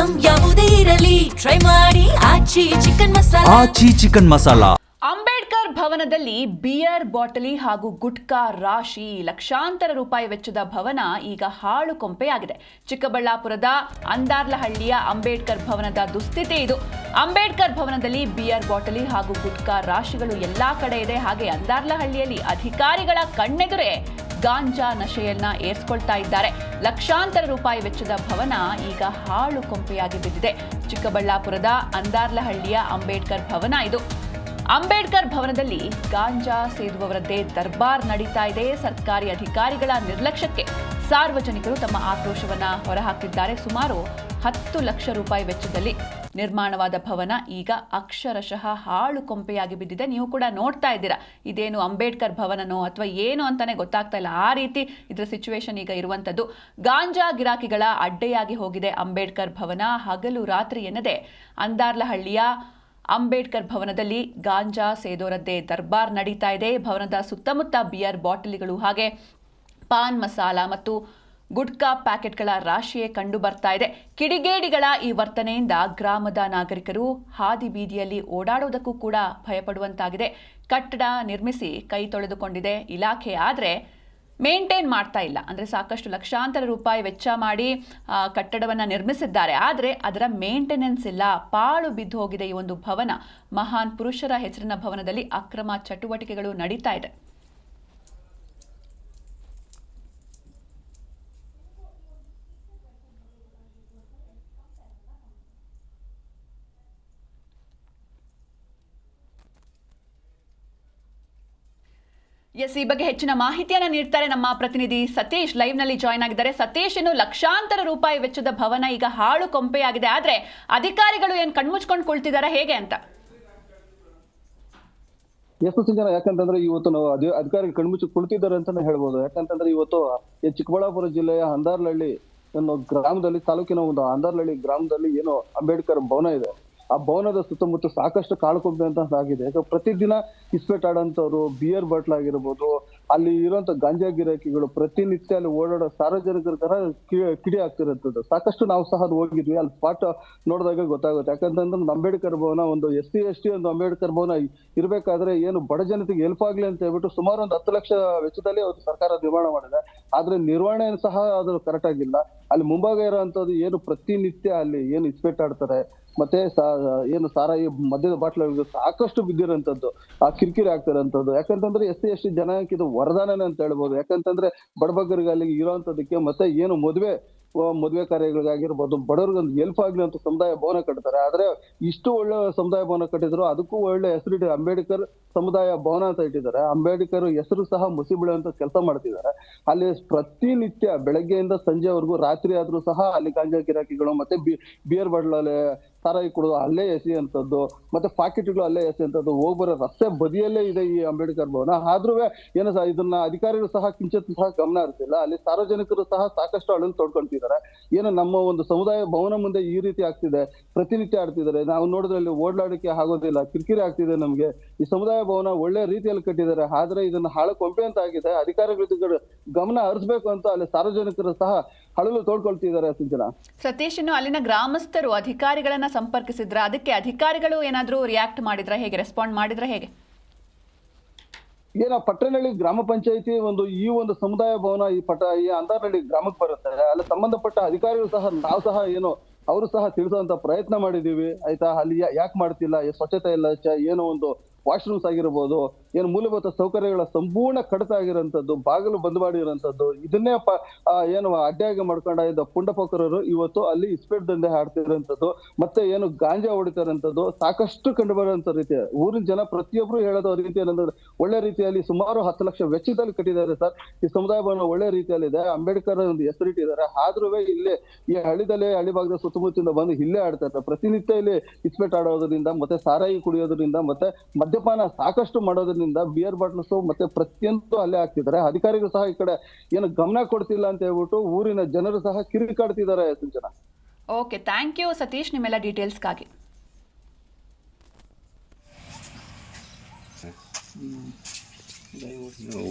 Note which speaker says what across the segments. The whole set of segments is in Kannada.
Speaker 1: ಐಟಂ ಯಾವುದೇ ಇರಲಿ ಟ್ರೈ ಮಾಡಿ ಆಚಿ ಚಿಕನ್ ಮಸಾಲಾ.
Speaker 2: ಅಂಬೇಡ್ಕರ್ ಭವನದಲ್ಲಿ ಬಿಯರ್ ಬಾಟಲಿ ಹಾಗೂ ಗುಟ್ಕಾ ರಾಶಿ, ಲಕ್ಷಾಂತರ ರೂಪಾಯಿ ವೆಚ್ಚದ ಭವನ ಈಗ ಹಾಳು ಕೊಂಪೆಯಾಗಿದೆ. ಚಿಕ್ಕಬಳ್ಳಾಪುರದ ಅಂದಾರ್ಲಹಳ್ಳಿಯ ಅಂಬೇಡ್ಕರ್ ಭವನದ ದುಸ್ಥಿತಿ ಇದು. ಅಂಬೇಡ್ಕರ್ ಭವನದಲ್ಲಿ ಬಿಯರ್ ಬಾಟಲಿ ಹಾಗೂ ಗುಟ್ಕಾ ರಾಶಿಗಳು ಎಲ್ಲಾ ಕಡೆ ಇದೆ. ಹಾಗೆ ಅಂದಾರ್ಲಹಳ್ಳಿಯಲ್ಲಿ ಅಧಿಕಾರಿಗಳ ಕಣ್ಣೆದುರೇ ಗಾಂಜಾ ನಶೆಯನ್ನ ಏರ್ಸ್ಕೊಳ್ತಾ ಇದ್ದಾರೆ. ಲಕ್ಷಾಂತರ ರೂಪಾಯಿ ವೆಚ್ಚದ ಭವನ ಈಗ ಹಾಳು ಕೊಂಪೆಯಾಗಿ ಬಿದ್ದಿದೆ. ಚಿಕ್ಕಬಳ್ಳಾಪುರದ ಅಂದಾರ್ಲಹಳ್ಳಿಯ ಅಂಬೇಡ್ಕರ್ ಭವನ ಇದು. ಅಂಬೇಡ್ಕರ್ ಭವನದಲ್ಲಿ ಗಾಂಜಾ ಸೇದುವವರದ್ದೇ ದರ್ಬಾರ್ ನಡೀತಾ ಇದೆ. ಸರ್ಕಾರಿ ಅಧಿಕಾರಿಗಳ ನಿರ್ಲಕ್ಷ್ಯಕ್ಕೆ ಸಾರ್ವಜನಿಕರು ತಮ್ಮ ಆಕ್ರೋಶವನ್ನ ಹೊರಹಾಕಿದ್ದಾರೆ. ಸುಮಾರು 10 ಲಕ್ಷ ರೂಪಾಯಿ ವೆಚ್ಚದಲ್ಲಿ ನಿರ್ಮಾಣವಾದ ಭವನ ಈಗ ಅಕ್ಷರಶಃ ಹಾಳು ಕೊಂಪೆಯಾಗಿ ಬಿದ್ದಿದೆ. ನೀವು ಕೂಡ ನೋಡ್ತಾ ಇದ್ದೀರಾ, ಇದೇನು ಅಂಬೇಡ್ಕರ್ ಭವನನೋ ಅಥವಾ ಏನು ಅಂತಾನೆ ಗೊತ್ತಾಗ್ತಾ ಇಲ್ಲ. ಆ ರೀತಿ ಇದರ ಸಿಚುವೇಶನ್ ಈಗ ಇರುವಂತದ್ದು. ಗಾಂಜಾ ಗಿರಾಕಿಗಳ ಅಡ್ಡೆಯಾಗಿ ಹೋಗಿದೆ ಅಂಬೇಡ್ಕರ್ ಭವನ. ಹಗಲು ರಾತ್ರಿ ಎನ್ನದೆ ಅಂದಾರ್ಲಹಳ್ಳಿಯ ಅಂಬೇಡ್ಕರ್ ಭವನದಲ್ಲಿ ಗಾಂಜಾ ಸೇದೋರದ್ದೇ ದರ್ಬಾರ್ ನಡೀತಾ ಇದೆ. ಭವನದ ಸುತ್ತಮುತ್ತ ಬಿಯರ್ ಬಾಟಲಿಗಳು ಹಾಗೆ ಪಾನ್ ಮಸಾಲ ಮತ್ತು ಗುಟ್ಕಾ ಪ್ಯಾಕೆಟ್ಗಳ ರಾಶಿಯೇ ಕಂಡು ಬರ್ತಾ ಇದೆ. ಕಿಡಿಗೇಡಿಗಳ ಈ ವರ್ತನೆಯಿಂದ ಗ್ರಾಮದ ನಾಗರಿಕರು ಹಾದಿ ಬೀದಿಯಲ್ಲಿ ಓಡಾಡುವುದಕ್ಕೂ ಕೂಡ ಭಯಪಡುವಂತಾಗಿದೆ. ಕಟ್ಟಡ ನಿರ್ಮಿಸಿ ಕೈ ತೊಳೆದುಕೊಂಡಿದೆ ಇಲಾಖೆ, ಆದರೆ ಮೇಂಟೈನ್ ಮಾಡ್ತಾ ಇಲ್ಲ. ಅಂದರೆ ಸಾಕಷ್ಟು ಲಕ್ಷಾಂತರ ರೂಪಾಯಿ ವೆಚ್ಚ ಮಾಡಿ ಕಟ್ಟಡವನ್ನು ನಿರ್ಮಿಸಿದ್ದಾರೆ, ಆದರೆ ಅದರ ಮೇಂಟೆನೆನ್ಸ್ ಇಲ್ಲ. ಪಾಳು ಬಿದ್ದು ಹೋಗಿದೆ ಈ ಒಂದು ಭವನ. ಮಹಾನ್ ಪುರುಷರ ಹೆಸರಿನ ಭವನದಲ್ಲಿ ಅಕ್ರಮ ಚಟುವಟಿಕೆಗಳು ನಡೀತಾ ಇದೆ. ಈ ಬಗ್ಗೆ ಹೆಚ್ಚಿನ ಮಾಹಿತಿಯನ್ನು ನೀಡ್ತಾರೆ ನಮ್ಮ ಪ್ರತಿನಿಧಿ ಸತೀಶ್. ಲೈವ್ ನಲ್ಲಿ ಜಾಯ್ನ್ ಆಗಿದ್ದಾರೆ. ಸತೀಶ್, ಇನ್ನು ಲಕ್ಷಾಂತರ ರೂಪಾಯಿ ವೆಚ್ಚದ ಭವನ ಈಗ ಹಾಳು ಕೊಂಪೆಯಾಗಿದೆ, ಆದ್ರೆ ಅಧಿಕಾರಿಗಳು ಏನ್ ಕಣ್ಮುಚ್ಕೊಂಡು ಕುಳಿತಿದ್ದಾರೆ ಹೇಗೆ ಅಂತ?
Speaker 3: ಎಷ್ಟು ಜನ ಯಾಕಂತಂದ್ರೆ ಇವತ್ತು ನಾವು ಅಧಿಕಾರಿಗಳು ಕಣ್ಮುಚ್ಚಿ ಕುಳಿತಿದ್ದಾರೆ ಅಂತಾನೆ ಹೇಳ್ಬೋದು. ಯಾಕಂತಂದ್ರೆ ಇವತ್ತು ಚಿಕ್ಕಬಳ್ಳಾಪುರ ಜಿಲ್ಲೆಯ ಅಂದಾರ್ಲಹಳ್ಳಿ ಅನ್ನೋ ಗ್ರಾಮದಲ್ಲಿ, ತಾಲೂಕಿನ ಒಂದು ಅಂದಾರ್ಲಹಳ್ಳಿ ಗ್ರಾಮದಲ್ಲಿ ಏನು ಅಂಬೇಡ್ಕರ್ ಭವನ ಇದೆ, ಆ ಭವನದ ಸುತ್ತಮುತ್ತ ಸಾಕಷ್ಟು ಕಾಳುಕೊಂಬೆ ಅಂತ ಆಗಿದೆ. ಪ್ರತಿದಿನ ಇಸ್ಪೇಟ್ ಆಡೋಂಥವ್ರು, ಬಿಯರ್ ಬಾಟ್ಲ್ ಆಗಿರ್ಬೋದು, ಅಲ್ಲಿ ಇರುವಂತ ಗಾಂಜಾ ಗಿರಾಕಿಗಳು ಪ್ರತಿನಿತ್ಯ ಅಲ್ಲಿ ಓಡಾಡೋ ಸಾರ್ವಜನಿಕರ ತರ ಕಿಡಿ ಆಗ್ತಿರೋಂಥದ್ದು. ಸಾಕಷ್ಟು ನಾವು ಸಹ ಹೋಗಿದ್ವಿ, ಅಲ್ಲಿ ಸ್ಪಾಟ್ ನೋಡಿದಾಗ ಗೊತ್ತಾಗುತ್ತೆ. ಯಾಕಂತಂದ್ರೆ ಅಂಬೇಡ್ಕರ್ ಭವನ ಒಂದು SC/ST ಒಂದು ಅಂಬೇಡ್ಕರ್ ಭವನ ಇರ್ಬೇಕಾದ್ರೆ ಏನು ಬಡ ಜನತೆಗೆ ಹೆಲ್ಪ್ ಆಗ್ಲಿ ಅಂತ ಹೇಳ್ಬಿಟ್ಟು ಸುಮಾರು ಒಂದು 10 ಲಕ್ಷ ವೆಚ್ಚದಲ್ಲಿ ಅವ್ರು ಸರ್ಕಾರ ನಿರ್ಮಾಣ ಮಾಡಿದೆ. ಆದ್ರೆ ನಿರ್ವಹಣೆ ಸಹ ಅದು ಕರೆಕ್ಟ್ ಆಗಿಲ್ಲ. ಅಲ್ಲಿ ಮುಂಭಾಗ ಇರುವಂತದ್ದು ಏನು ಪ್ರತಿನಿತ್ಯ ಅಲ್ಲಿ ಏನು ಇಸ್ಪೇಟ್ ಆಡ್ತಾರೆ, ಮತ್ತೆ ಏನು ಸಾರಾಯಿ ಮದ್ಯದ ಬಾಟ್ಲು ಸಾಕಷ್ಟು ಬಿದ್ದಿರೋಂಥದ್ದು, ಆ ಕಿರಿಕಿರಿ ಆಗ್ತಿರೋಂಥದ್ದು. ಯಾಕಂತಂದ್ರೆ SC/ST ಜನಾಂಗಕ್ಕೆ ಇದು ವರದಾನನೇ ಅಂತ ಹೇಳ್ಬೋದು. ಯಾಕಂತಂದ್ರೆ ಬಡಬಗ್ಗರಿಗೆ ಅಲ್ಲಿ ಇರೋಂಥದಕ್ಕೆ ಮತ್ತೆ ಏನು ಮದುವೆ ಕಾರ್ಯಗಳಿಗಾಗಿರ್ಬೋದು, ಬಡವ್ರಿಗೊಂದು ಹೆಲ್ಪ್ ಆಗ್ಲಿ ಅಂತ ಸಮುದಾಯ ಭವನ ಕಟ್ತಾರೆ. ಆದ್ರೆ ಇಷ್ಟು ಒಳ್ಳೆ ಸಮುದಾಯ ಭವನ ಕಟ್ಟಿದ್ರು, ಅದಕ್ಕೂ ಒಳ್ಳೆ ಹೆಸರು ಅಂಬೇಡ್ಕರ್ ಸಮುದಾಯ ಭವನ ಅಂತ ಇಟ್ಟಿದ್ದಾರೆ. ಅಂಬೇಡ್ಕರ್ ಹೆಸರು ಸಹ ಮುಸಿ ಬೀಳುವಂತ ಕೆಲಸ ಮಾಡ್ತಿದ್ದಾರೆ. ಅಲ್ಲಿ ಪ್ರತಿನಿತ್ಯ ಬೆಳಗ್ಗೆಯಿಂದ ಸಂಜೆವರೆಗೂ, ರಾತ್ರಿ ಆದ್ರೂ ಸಹ ಅಲ್ಲಿ ಗಾಂಜಾ ಗಿರಾಕಿಗಳು ಮತ್ತೆ ಬಿಯರ್ ಬಾಟ್ಲಲ್ಲಿ ಸಾರಾಯಿ ಕುಡಿದು ಅಲ್ಲೇ ಎಸೆಯುವಂಥದ್ದು, ಮತ್ತೆ ಪಾಕೆಟ್ಗಳು ಅಲ್ಲೇ ಎಸೆಯುವಂಥದ್ದು, ಹೋಗ್ಬರೋ ರಸ್ತೆ ಬದಿಯಲ್ಲೇ ಇದೆ ಈ ಅಂಬೇಡ್ಕರ್ ಭವನ. ಆದ್ರೂ ಏನು ಇದನ್ನ ಅಧಿಕಾರಿಗಳು ಸಹ ಕಿಂಚಿತ್ ಸಹ ಗಮನ ಹರಿಸಿಲ್ಲ. ಅಲ್ಲಿ ಸಾರ್ವಜನಿಕರು ಸಹ ಸಾಕಷ್ಟು ಅಳಲು ತೋಡ್ಕೊಂತಿದ್ದಾರೆ. ಏನು ನಮ್ಮ ಒಂದು ಸಮುದಾಯ ಭವನ ಮುಂದೆ ಈ ರೀತಿ ಆಗ್ತಿದೆ, ಪ್ರತಿನಿತ್ಯ ಆಡ್ತಿದ್ದಾರೆ, ನಾವು ನೋಡಿದ್ರೆ ಅಲ್ಲಿ ಓಡಾಡಕ್ಕೆ ಆಗೋದಿಲ್ಲ, ಕಿರಿಕಿರಿ ಆಗ್ತಿದೆ ನಮ್ಗೆ. ಈ ಸಮುದಾಯ ಭವನ ಒಳ್ಳೆ ರೀತಿಯಲ್ಲಿ ಕಟ್ಟಿದ್ದಾರೆ, ಆದ್ರೆ ಇದನ್ನ ಹಾಳು ಕೊಂಪೆ ಅಂತ ಆಗಿದೆ. ಅಧಿಕಾರಿಗಳು ಗಮನ ಹರಿಸಬೇಕು ಅಂತ ಅಲ್ಲಿ ಸಾರ್ವಜನಿಕರು ಸಹ ಹಳಲು ತೋಡ್ಕೊಳ್ತಿದ್ದಾರೆ.
Speaker 2: ಸತೀಶ್, ಇನ್ನು ಅಲ್ಲಿನ ಗ್ರಾಮಸ್ಥರು ಅಧಿಕಾರಿಗಳನ್ನ ಸಂಪರ್ಕಿಸಿದ್ರ? ಅದಕ್ಕೆ ಅಧಿಕಾರಿಗಳು ಏನಾದ್ರೂ ರಿಯಾಕ್ಟ್ ಮಾಡಿದ್ರ, ಹೇಗೆ ರೆಸ್ಪಾಂಡ್ ಮಾಡಿದ್ರ ಹೇಗೆ?
Speaker 3: ಏನೋ ಪಟ್ಟಣಹಳ್ಳಿ ಗ್ರಾಮ ಪಂಚಾಯತಿ ಈ ಒಂದು ಸಮುದಾಯ ಭವನ ಈ ಅಂದಾರ್ನಹಳ್ಳಿ ಗ್ರಾಮಕ್ಕೆ ಬರುತ್ತೆ. ಅಲ್ಲಿ ಸಂಬಂಧಪಟ್ಟ ಅಧಿಕಾರಿಗಳು ಸಹ ನಾವು ಸಹ ಏನು ಅವರು ಸಹ ತಿಳಿಸುವಂತ ಪ್ರಯತ್ನ ಮಾಡಿದೀವಿ, ಆಯ್ತಾ. ಅಲ್ಲಿ ಯಾಕೆ ಮಾಡ್ತಿಲ್ಲ, ಸ್ವಚ್ಛತೆ ಇಲ್ಲ, ಏನೋ ಒಂದು ವಾಶ್ರೂಮ್ಸ್ ಆಗಿರ್ಬೋದು, ಏನು ಮೂಲಭೂತ ಸೌಕರ್ಯಗಳ ಸಂಪೂರ್ಣ ಕಡಿತ ಆಗಿರೋಂಥದ್ದು, ಬಾಗಿಲು ಬಂದ್ ಮಾಡಿರೋಂಥದ್ದು, ಇದನ್ನೇ ಏನು ಅಡ್ಡಿಯಾಗಿ ಮಾಡ್ಕೊಂಡ ಪುಂಡಪೋಕರರು ಇವತ್ತು ಅಲ್ಲಿ ಇಸ್ಪೇಟ್ ದಂಧೆ ಆಡ್ತಿರೋಂಥದ್ದು, ಮತ್ತೆ ಏನು ಗಾಂಜಾ ಹೊಡಿತಾರಂಥದ್ದು ಸಾಕಷ್ಟು ಕಂಡು ಬರುವಂತ ರೀತಿ. ಊರಿನ ಜನ ಪ್ರತಿಯೊಬ್ರು ಹೇಳೋದು ರೀತಿ ಏನಂದ್ರೆ ಒಳ್ಳೆ ರೀತಿಯಲ್ಲಿ ಸುಮಾರು 10 ಲಕ್ಷ ವೆಚ್ಚದಲ್ಲಿ ಕಟ್ಟಿದ್ದಾರೆ ಸರ್. ಈ ಸಮುದಾಯ ಭವನ ಒಳ್ಳೆ ರೀತಿಯಲ್ಲಿದೆ, ಅಂಬೇಡ್ಕರ್ ಒಂದು ಹೆಸರಿಟ್ಟಿದ್ದಾರೆ. ಆದ್ರೂ ಇಲ್ಲಿ ಈ ಹಳ್ಳಿ ಭಾಗದ ಸುತ್ತಮುತ್ತಿಂದ ಬಂದು ಇಲ್ಲೇ ಆಡ್ತಾರೆ. ಪ್ರತಿನಿತ್ಯ ಇಲ್ಲಿ ಇಸ್ಪೇಟ್ ಆಡೋದ್ರಿಂದ, ಮತ್ತೆ ಸಾರಾಯಿ ಕುಡಿಯೋದ್ರಿಂದ, ಮತ್ತೆ ಮದ್ಯಪಾನ ಸಾಕಷ್ಟು ಮಾಡೋದ್ರಿಂದ, ಬಿಯರ್ ಬಾಟ್ಲ್ಸ್ ಮತ್ತೆ ಪ್ರತಿಯೊಂದು ಅಲ್ಲೇ ಹಾಕ್ತಿದ್ದಾರೆ. ಅಧಿಕಾರಿಗಳು ಸಹ ಈ ಕಡೆ ಏನು ಗಮನ ಕೊಡ್ತಿಲ್ಲ ಅಂತ ಹೇಳ್ಬಿಟ್ಟು ಊರಿನ ಜನರು ಸಹ ಕಿರಿಕಾಡ್ತಿದ್ದಾರೆ. ಜನ
Speaker 2: ಓಕೆ, ಥ್ಯಾಂಕ್ ಯು ಸತೀಶ್ ನಿಮ್ಮೆಲ್ಲ ಡೀಟೇಲ್ಸ್ಗಾಗಿ.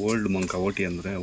Speaker 4: ಓಲ್ಡ್ ಮಂಕ ಓಟಿ ಅಂದ್ರೆ